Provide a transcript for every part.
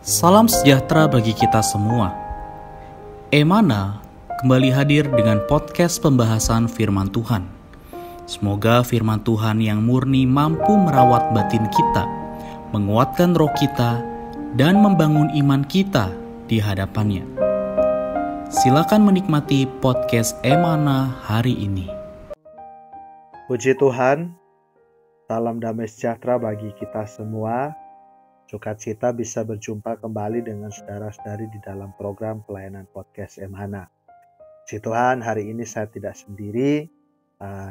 Salam sejahtera bagi kita semua. Emana kembali hadir dengan podcast pembahasan firman Tuhan. Semoga firman Tuhan yang murni mampu merawat batin kita, menguatkan roh kita, dan membangun iman kita di hadapannya. Silakan menikmati podcast Emana hari ini. Puji Tuhan, salam damai sejahtera bagi kita semua. Sukacita bisa berjumpa kembali dengan saudara-saudari di dalam program pelayanan podcast Emana. Puji Tuhan, hari ini saya tidak sendiri.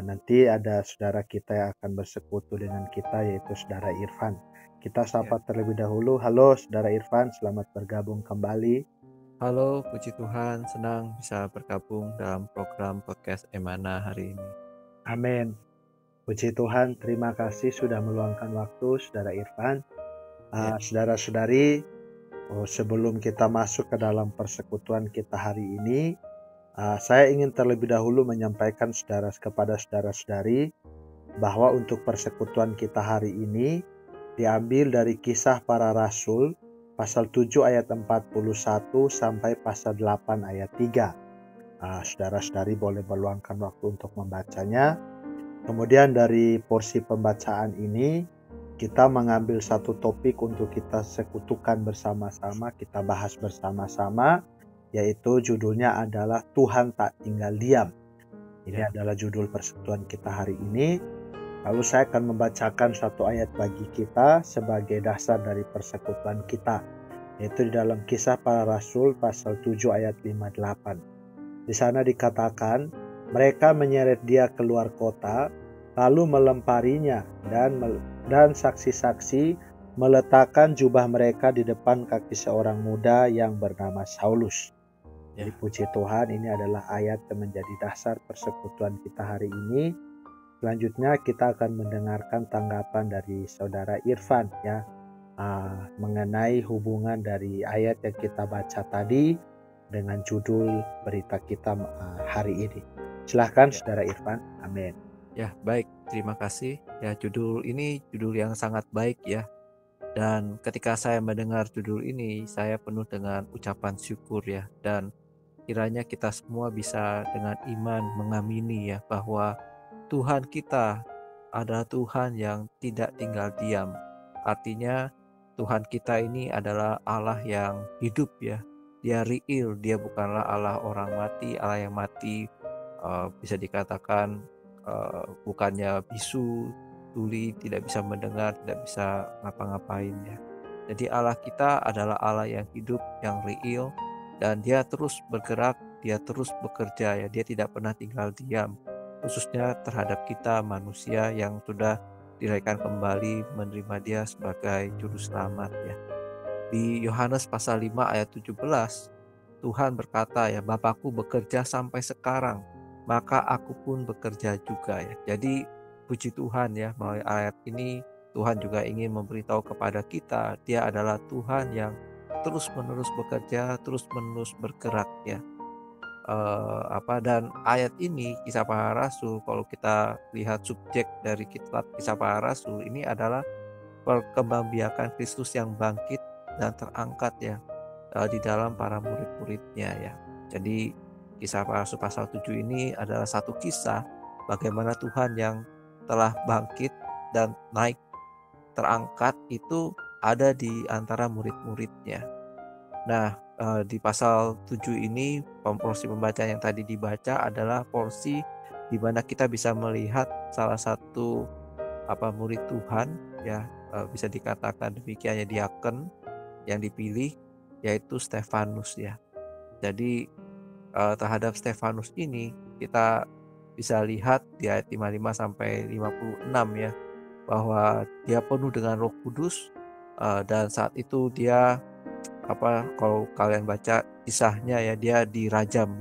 Nanti ada saudara kita yang akan bersekutu dengan kita, yaitu saudara Irfan. Kita sapa terlebih dahulu. Halo saudara Irfan, selamat bergabung kembali. Halo, puji Tuhan, senang bisa bergabung dalam program podcast Emana hari ini. Amin. Puji Tuhan, terima kasih sudah meluangkan waktu saudara Irfan. Saudara-saudari, sebelum kita masuk ke dalam persekutuan kita hari ini, saya ingin terlebih dahulu menyampaikan kepada saudara-saudari bahwa untuk persekutuan kita hari ini diambil dari Kisah Para Rasul pasal 7 ayat 41 sampai pasal 8 ayat 3. Saudara-saudari boleh meluangkan waktu untuk membacanya. Kemudian dari porsi pembacaan ini kita mengambil satu topik untuk kita sekutukan bersama-sama, kita bahas bersama-sama, yaitu judulnya adalah Tuhan tak tinggal diam. Ini adalah judul persekutuan kita hari ini. Lalu saya akan membacakan satu ayat bagi kita sebagai dasar dari persekutuan kita, yaitu di dalam Kisah Para Rasul pasal 7 ayat 58. Di sana dikatakan, mereka menyeret dia keluar kota, lalu melemparinya dan saksi-saksi meletakkan jubah mereka di depan kaki seorang muda yang bernama Saulus. Jadi puji Tuhan, ini adalah ayat yang menjadi dasar persekutuan kita hari ini. Selanjutnya kita akan mendengarkan tanggapan dari saudara Irfan mengenai hubungan dari ayat yang kita baca tadi dengan judul berita kita hari ini. Silakan saudara Irfan. Amin. Ya, baik. Terima kasih. Ya, judul ini judul yang sangat baik ya. Dan ketika saya mendengar judul ini, saya penuh dengan ucapan syukur ya. Dan kiranya kita semua bisa dengan iman mengamini ya bahwa Tuhan kita adalah Tuhan yang tidak tinggal diam. Artinya Tuhan kita ini adalah Allah yang hidup ya. Dia real, dia bukanlah Allah orang mati, Allah yang mati bisa dikatakan bukannya bisu, tuli, tidak bisa mendengar, tidak bisa ngapa-ngapain ya. Jadi Allah kita adalah Allah yang hidup, yang real, dan dia terus bergerak, dia terus bekerja ya. Dia tidak pernah tinggal diam, khususnya terhadap kita manusia yang sudah dilahirkan kembali menerima dia sebagai juru selamat ya. Di Yohanes pasal 5 ayat 17, Tuhan berkata ya, Bapakku bekerja sampai sekarang, maka aku pun bekerja juga ya. Jadi puji Tuhan ya, melalui ayat ini Tuhan juga ingin memberitahu kepada kita, dia adalah Tuhan yang terus-menerus bekerja, terus-menerus bergerak ya. Dan ayat ini Kisah Para Rasul, kalau kita lihat subjek dari kitab Kisah Para Rasul ini adalah perkembangbiakan Kristus yang bangkit dan terangkat ya di dalam para murid-muridnya ya. Jadi Kisah Para Rasul pasal 7 ini adalah satu kisah bagaimana Tuhan yang telah bangkit dan naik terangkat itu ada di antara murid-muridnya. Nah, di pasal 7 ini porsi pembacaan yang tadi dibaca adalah porsi di mana kita bisa melihat salah satu murid Tuhan ya, bisa dikatakan demikian ya, diaken yang dipilih, yaitu Stefanus ya. Jadi terhadap Stefanus ini kita bisa lihat di ayat 55 sampai 56 ya, bahwa dia penuh dengan Roh Kudus dan saat itu dia kalau kalian baca kisahnya ya, dia dirajam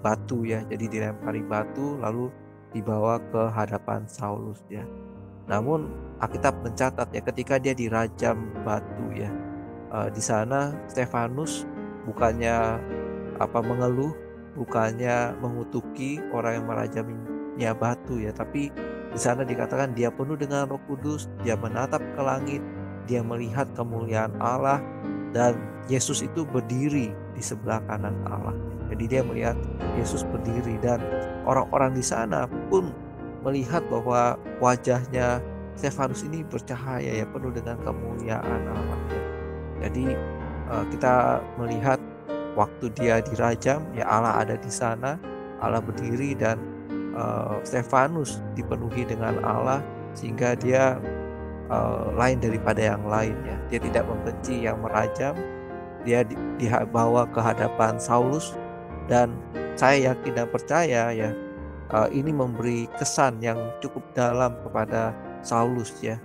batu ya, jadi dilempari batu lalu dibawa ke hadapan Saulus ya. Namun Alkitab mencatat ya, ketika dia dirajam batu ya, di sana Stefanus bukannya mengeluh, bukannya mengutuki orang yang merajamnya batu ya, tapi di sana dikatakan dia penuh dengan Roh Kudus, dia menatap ke langit dia melihat kemuliaan Allah dan Yesus itu berdiri di sebelah kanan Allah. Jadi dia melihat Yesus berdiri dan orang-orang di sana pun melihat bahwa wajahnya Stefanus ini bercahaya ya, penuh dengan kemuliaan Allah. Jadi kita melihat waktu dia dirajam ya, Allah ada di sana, Allah berdiri dan Stefanus dipenuhi dengan Allah sehingga dia lain daripada yang lain ya. Dia tidak membenci yang merajam, dia dibawa ke hadapan Saulus dan saya yakin dan percaya ya, ini memberi kesan yang cukup dalam kepada Saulus ya.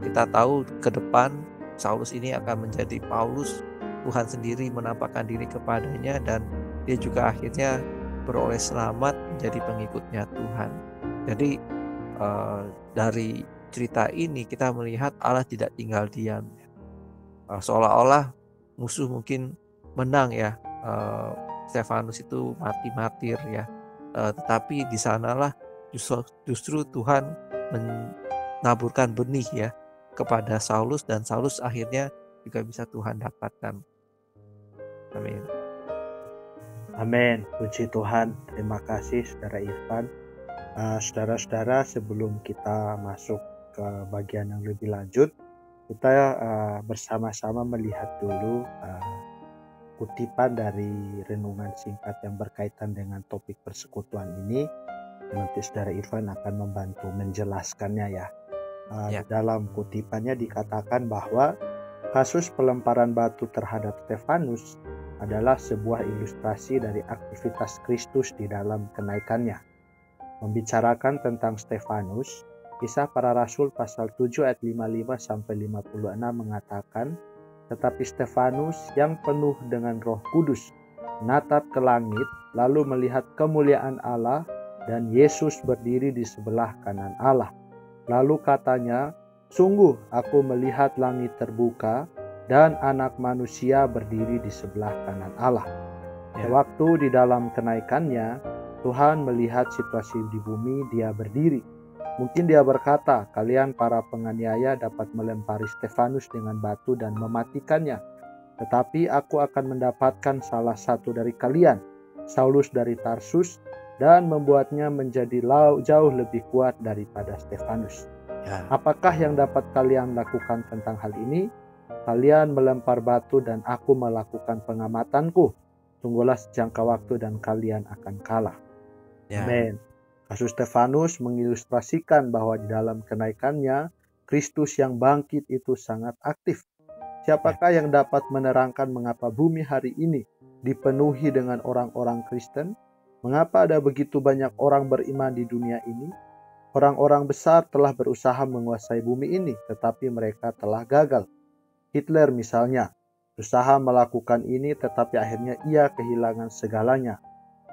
Kita tahu ke depan Saulus ini akan menjadi Paulus. Tuhan sendiri menampakkan diri kepadanya dan dia juga akhirnya beroleh selamat menjadi pengikutnya Tuhan. Jadi dari cerita ini kita melihat Allah tidak tinggal diam. Seolah-olah musuh mungkin menang ya, Stefanus itu mati martir ya. Tetapi di sanalah justru Tuhan menaburkan benih ya kepada Saulus dan Saulus akhirnya juga bisa Tuhan dapatkan. Amin. Amin. Puji Tuhan. Terima kasih Saudara Irfan. Saudara-saudara, sebelum kita masuk ke bagian yang lebih lanjut, kita bersama-sama melihat dulu kutipan dari renungan singkat yang berkaitan dengan topik persekutuan ini. Nanti Saudara Irfan akan membantu menjelaskannya ya. Dalam kutipannya dikatakan bahwa kasus pelemparan batu terhadap Stefanus adalah sebuah ilustrasi dari aktivitas Kristus di dalam kenaikannya. Membicarakan tentang Stefanus, Kisah Para Rasul pasal 7 ayat 55 sampai 56 mengatakan, tetapi Stefanus yang penuh dengan Roh Kudus menatap ke langit lalu melihat kemuliaan Allah dan Yesus berdiri di sebelah kanan Allah. Lalu katanya, sungguh aku melihat langit terbuka dan Anak Manusia berdiri di sebelah kanan Allah. Waktu di dalam kenaikannya, Tuhan melihat situasi di bumi, dia berdiri. Mungkin dia berkata, kalian para penganiaya dapat melempari Stefanus dengan batu dan mematikannya. Tetapi aku akan mendapatkan salah satu dari kalian, Saulus dari Tarsus, dan membuatnya menjadi jauh lebih kuat daripada Stefanus. Apakah yang dapat kalian lakukan tentang hal ini? Kalian melempar batu dan aku melakukan pengamatanku. Tunggulah sejangka waktu dan kalian akan kalah. Amin. Kasus Stefanus mengilustrasikan bahwa di dalam kenaikannya, Kristus yang bangkit itu sangat aktif. Siapakah yang dapat menerangkan mengapa bumi hari ini dipenuhi dengan orang-orang Kristen? Mengapa ada begitu banyak orang beriman di dunia ini? Orang-orang besar telah berusaha menguasai bumi ini, tetapi mereka telah gagal. Hitler misalnya, berusaha melakukan ini tetapi akhirnya ia kehilangan segalanya.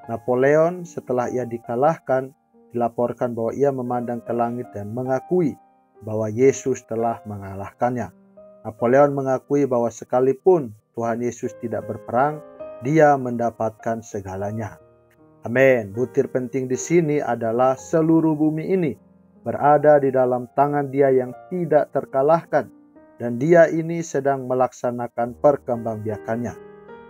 Napoleon setelah ia dikalahkan, dilaporkan bahwa ia memandang ke langit dan mengakui bahwa Yesus telah mengalahkannya. Napoleon mengakui bahwa sekalipun Tuhan Yesus tidak berperang, dia mendapatkan segalanya. Amin. Butir penting di sini adalah seluruh bumi ini berada di dalam tangan Dia yang tidak terkalahkan. Dan Dia ini sedang melaksanakan perkembangbiakannya.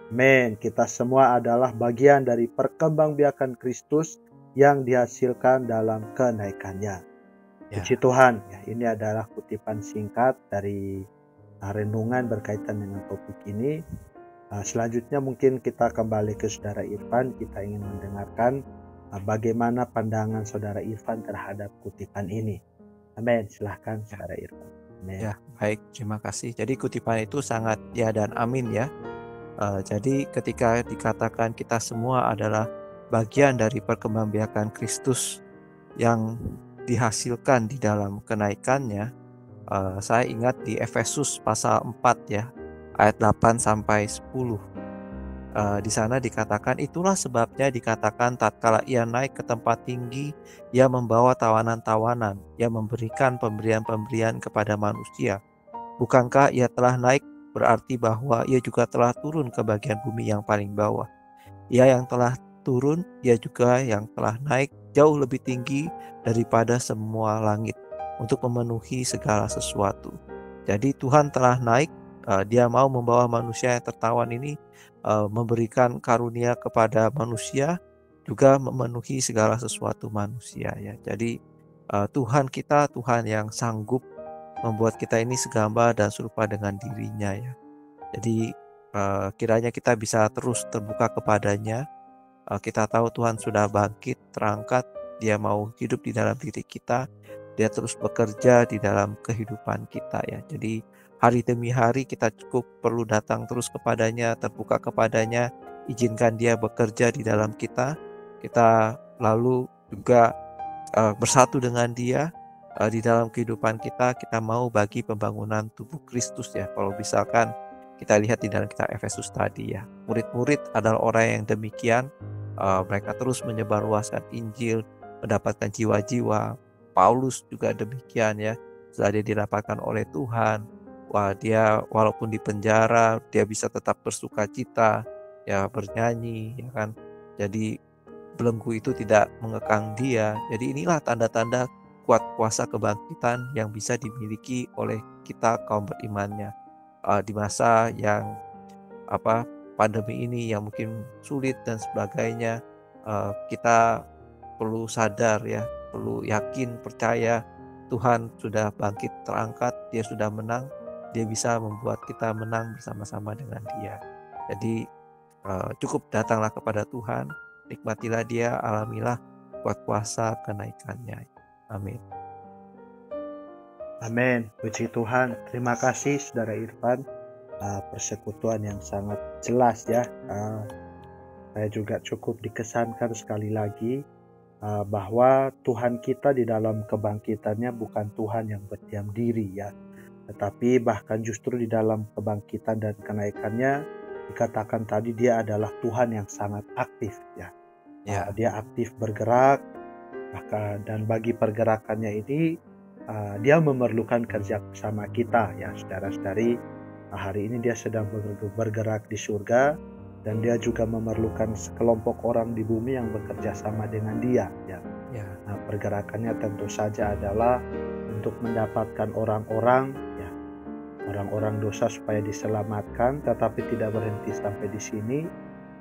Amin. Kita semua adalah bagian dari perkembangbiakan Kristus yang dihasilkan dalam kenaikannya. Puji Tuhan. Ya, ini adalah kutipan singkat dari renungan berkaitan dengan topik ini. Selanjutnya mungkin kita kembali ke Saudara Irfan. Kita ingin mendengarkan bagaimana pandangan Saudara Irfan terhadap kutipan ini. Amin. Silahkan Saudara Irfan. Amin. Ya, baik. Terima kasih. Jadi kutipan itu sangat ya dan amin ya. Jadi ketika dikatakan kita semua adalah bagian dari perkembangbiakan Kristus yang dihasilkan di dalam kenaikannya, saya ingat di Efesus pasal 4 ya, ayat 8 sampai 10. Di sana dikatakan, itulah sebabnya dikatakan tatkala ia naik ke tempat tinggi, ia membawa tawanan-tawanan, ia memberikan pemberian-pemberian kepada manusia. Bukankah ia telah naik berarti bahwa ia juga telah turun ke bagian bumi yang paling bawah. Ia yang telah turun, ia juga yang telah naik jauh lebih tinggi daripada semua langit untuk memenuhi segala sesuatu. Jadi Tuhan telah naik, Dia mau membawa manusia yang tertawan ini memberikan karunia kepada manusia, juga memenuhi segala sesuatu manusia ya. Jadi Tuhan kita Tuhan yang sanggup membuat kita ini segambar dan serupa dengan dirinya ya. Jadi kiranya kita bisa terus terbuka kepadanya. Kita tahu Tuhan sudah bangkit, terangkat, Dia mau hidup di dalam diri kita, Dia terus bekerja di dalam kehidupan kita ya. Jadi hari demi hari kita cukup perlu datang terus kepadanya, terbuka kepadanya, izinkan Dia bekerja di dalam kita. Kita lalu juga bersatu dengan Dia di dalam kehidupan kita. Kita mau bagi pembangunan tubuh Kristus ya. Kalau misalkan kita lihat di dalam kitab Efesus tadi ya, murid-murid adalah orang yang demikian. Mereka terus menyebarluaskan Injil, mendapatkan jiwa-jiwa. Paulus juga demikian ya, setelah dia didapatkan oleh Tuhan, dia walaupun di penjara, dia bisa tetap bersuka cita, ya bernyanyi, ya kan. Jadi belenggu itu tidak mengekang dia. Jadi inilah tanda-tanda kuat kuasa kebangkitan yang bisa dimiliki oleh kita kaum berimannya di masa yang pandemi ini yang mungkin sulit dan sebagainya. Kita perlu sadar ya, perlu yakin, percaya Tuhan sudah bangkit, terangkat, Dia sudah menang, Dia bisa membuat kita menang bersama-sama dengan Dia. Jadi cukup datanglah kepada Tuhan, nikmatilah Dia, alamilah kuat kuasa kenaikannya. Amin. Amin. Puji Tuhan. Terima kasih Saudara Irfan. Persekutuan yang sangat jelas ya. Saya juga cukup dikesankan sekali lagi bahwa Tuhan kita di dalam kebangkitannya bukan Tuhan yang berdiam diri ya, tetapi bahkan justru di dalam kebangkitan dan kenaikannya dikatakan tadi Dia adalah Tuhan yang sangat aktif ya. Dia aktif bergerak, dan bagi pergerakannya ini Dia memerlukan kerja bersama kita ya saudara-saudari. Hari ini Dia sedang bergerak di surga, dan Dia juga memerlukan sekelompok orang di bumi yang bekerja sama dengan Dia ya. Nah, pergerakannya tentu saja adalah untuk mendapatkan orang-orang dosa supaya diselamatkan, tetapi tidak berhenti sampai di sini.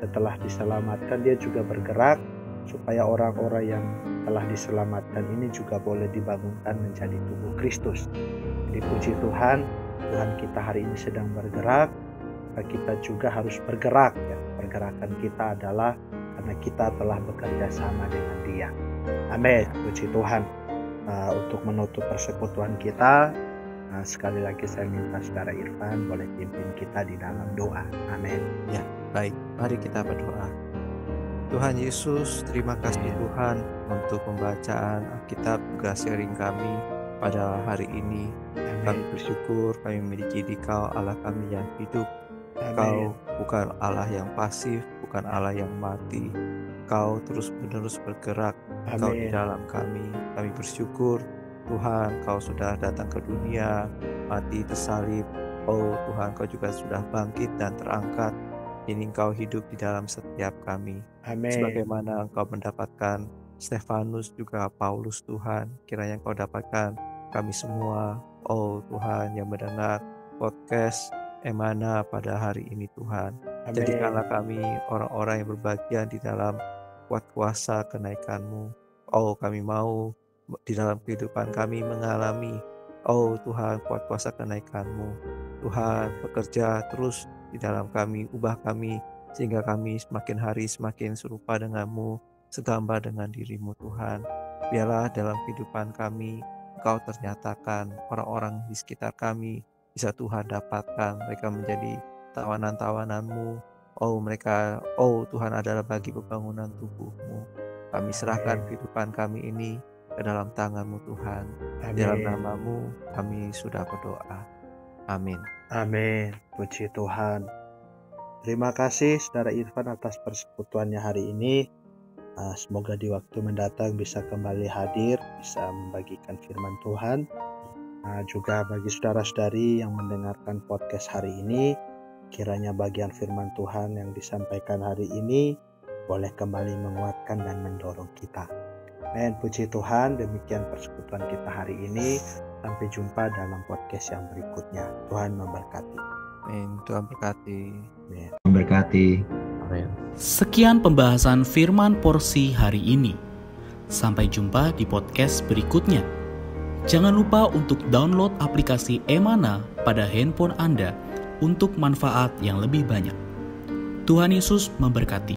Setelah diselamatkan, Dia juga bergerak supaya orang-orang yang telah diselamatkan ini juga boleh dibangunkan menjadi tubuh Kristus. Jadi puji Tuhan, Tuhan kita hari ini sedang bergerak, maka kita juga harus bergerak ya. Pergerakan kita adalah karena kita telah bekerja sama dengan Dia. Amin. Puji Tuhan. Untuk menutup persekutuan kita, sekali lagi saya minta Saudara Irfan boleh pimpin kita di dalam doa. Amin. Ya, baik. Mari kita berdoa. Tuhan Yesus, terima kasih Tuhan untuk pembacaan Alkitab juga sharing kami pada hari ini. Kami bersyukur kami memiliki Dikau, Allah kami yang hidup. Kau bukan Allah yang pasif, bukan Allah yang mati. Kau terus-menerus bergerak. Kau di dalam kami. Kami bersyukur Tuhan, Kau sudah datang ke dunia, mati tersalib. Oh Tuhan, Kau juga sudah bangkit dan terangkat. Ini Engkau hidup di dalam setiap kami. Amin. Sebagaimana Engkau mendapatkan Stefanus juga Paulus Tuhan, kiranya Engkau dapatkan kami semua. Oh Tuhan yang mendengar podcast Emana pada hari ini Tuhan. Amin. Jadikanlah kami orang-orang yang berbagian di dalam kuat kuasa kenaikan-Mu. Oh kami mau di dalam kehidupan kami mengalami, oh Tuhan, kuat kuasa kenaikan-Mu. Tuhan bekerja terus di dalam kami, ubah kami sehingga kami semakin hari semakin serupa dengan-Mu, segambar dengan diri-Mu Tuhan. Biarlah dalam kehidupan kami Engkau ternyatakan, orang-orang di sekitar kami bisa Tuhan dapatkan, mereka menjadi tawanan-tawanan-Mu. Oh mereka, oh Tuhan adalah bagi pembangunan tubuh-Mu. Kami serahkan kehidupan kami ini ke dalam tangan-Mu Tuhan. Di dalam nama-Mu kami sudah berdoa. Amin. Amin. Puji Tuhan. Terima kasih Saudara Irfan atas persekutuannya hari ini. Semoga di waktu mendatang bisa kembali hadir, bisa membagikan firman Tuhan. Juga bagi saudara-saudari yang mendengarkan podcast hari ini, kiranya bagian firman Tuhan yang disampaikan hari ini boleh kembali menguatkan dan mendorong kita. Men, puji Tuhan, demikian persekutuan kita hari ini. Sampai jumpa dalam podcast yang berikutnya. Tuhan memberkati. Amin. Tuhan berkati. Memberkati. Sekian pembahasan firman porsi hari ini. Sampai jumpa di podcast berikutnya. Jangan lupa untuk download aplikasi Emana pada handphone Anda untuk manfaat yang lebih banyak. Tuhan Yesus memberkati.